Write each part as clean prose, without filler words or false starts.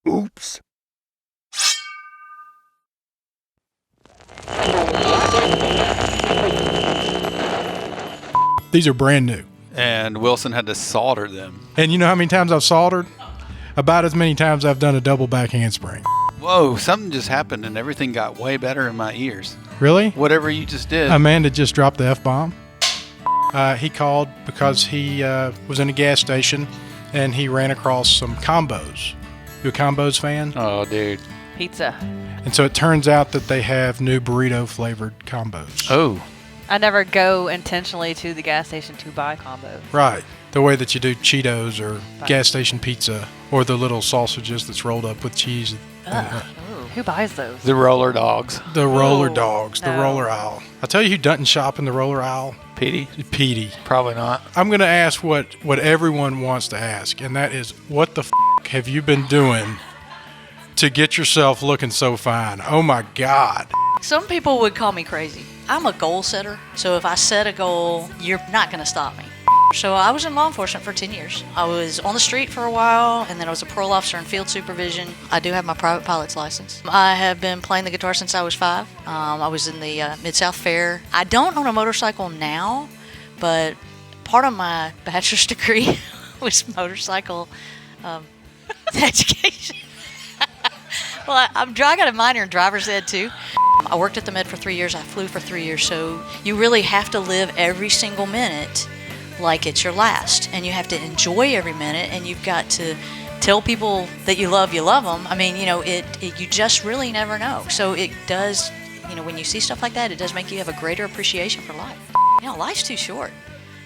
Oops. These are brand new. And Wilson had to solder them. And you know how many times I've soldered? About as many times I've done a double back handspring. Whoa, something just happened and everything got way better in my ears. Really? Whatever you just did. Amanda just dropped the F-bomb. He called because he was in a gas station and he ran across some combos. You a combos fan? Oh, dude. Pizza. And so it turns out that they have new burrito-flavored combos. Oh. I never go intentionally to the gas station to buy combos. Right. The way that you do Cheetos or gas station pizza or the little sausages that's rolled up with cheese. Who buys those? The roller dogs. The roller dogs, the no. roller aisle. I'll tell you who doesn't shop in the roller aisle. Petey? Petey. Probably not. I'm going to ask what everyone wants to ask, and that is, what the have you been doing to get yourself looking so fine? Oh, my God. Some people would call me crazy. I'm a goal setter, so if I set a goal, you're not going to stop me. So I was in law enforcement for 10 years. I was on the street for a while, and then I was a parole officer in field supervision. I do have my private pilot's license. I have been playing the guitar since I was 5. I was in the Mid-South Fair. I don't own a motorcycle now, but part of my bachelor's degree was motorcycle education. Well, I got a minor in driver's ed, too. I worked at the Med for 3 years. I flew for 3 years. So you really have to live every single minute like it's your last. And you have to enjoy every minute. And you've got to tell people that you love them. I mean, you know, you just really never know. So it does, you know, when you see stuff like that, it does make you have a greater appreciation for life. You know, life's too short.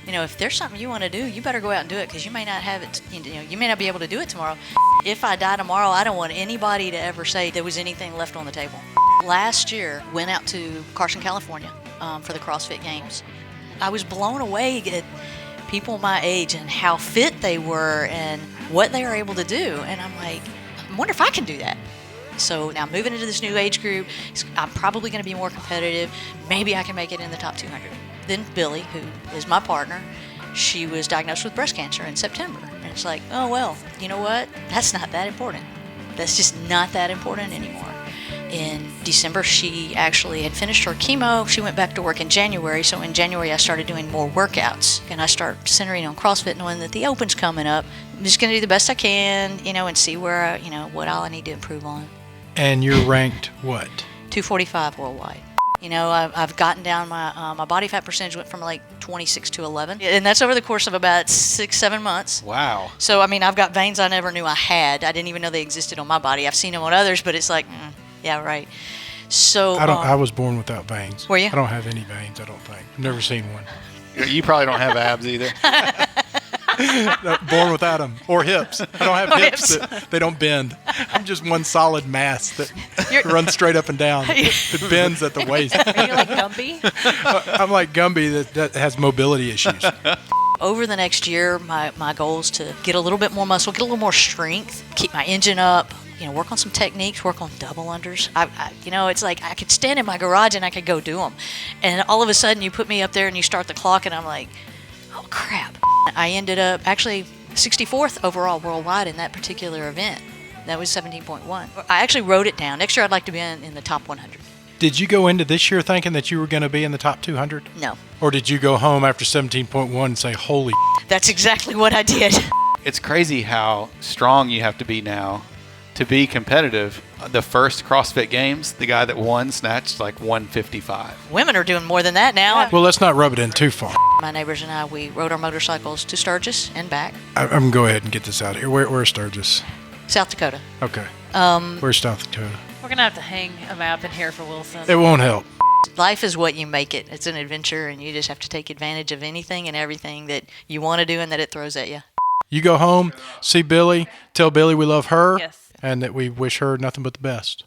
You know, if there's something you want to do, you better go out and do it because you may not have it, you know, you may not be able to do it tomorrow. If I die tomorrow, I don't want anybody to ever say there was anything left on the table. Last year, went out to Carson, California for the CrossFit Games. I was blown away at people my age and how fit they were and what they were able to do. And I'm like, I wonder if I can do that. So now moving into this new age group, I'm probably going to be more competitive. Maybe I can make it in the top 200. Then Billy, who is my partner, she was diagnosed with breast cancer in September. And it's like, oh, well, you know what? That's not that important. That's just not that important anymore. In December, she actually had finished her chemo. She went back to work in January. So in January, I started doing more workouts. And I start centering on CrossFit, knowing that the Open's coming up. I'm just going to do the best I can, you know, and see where, you know, what all I need to improve on. And you're ranked what? 245 worldwide. You know, I've gotten down my body fat percentage went from like 26 to 11. And that's over the course of about 6-7 months. Wow. So, I mean, I've got veins I never knew I had. I didn't even know they existed on my body. I've seen them on others, but it's like, yeah, right. So I was born without veins. Were you? I don't have any veins, I don't think. I've never seen one. You probably don't have abs either. No, born without them. Or hips. I don't have hips. They don't bend. I'm just one solid mass that runs straight up and down. It bends at the waist. Are you like Gumby? I'm like Gumby that has mobility issues. over the next year, my goal is to get a little bit more muscle, get a little more strength, keep my engine up, you know, work on some techniques, work on double unders. You know, it's like I could stand in my garage and I could go do them. And all of a sudden you put me up there and you start the clock and I'm like, oh crap. I ended up actually 64th overall worldwide in that particular event. That was 17.1. I actually wrote it down. Next year I'd like to be in the top 100. Did you go into this year thinking that you were going to be in the top 200? No. Or did you go home after 17.1 and say, holy That's exactly what I did. It's crazy how strong you have to be now to be competitive. The first CrossFit Games, the guy that won snatched like 155. Women are doing more than that now. Well, let's not rub it in too far. My neighbors and I, we rode our motorcycles to Sturgis and back. I'm going to go ahead and get this out of here. Where's Sturgis? South Dakota. Okay. Where's South Dakota? We're going to have to hang a map in here for Wilson. It won't help. Life is what you make it. It's an adventure, and you just have to take advantage of anything and everything that you want to do and that it throws at you. You go home, see Billy, tell Billy we love her, Yes. and that we wish her nothing but the best.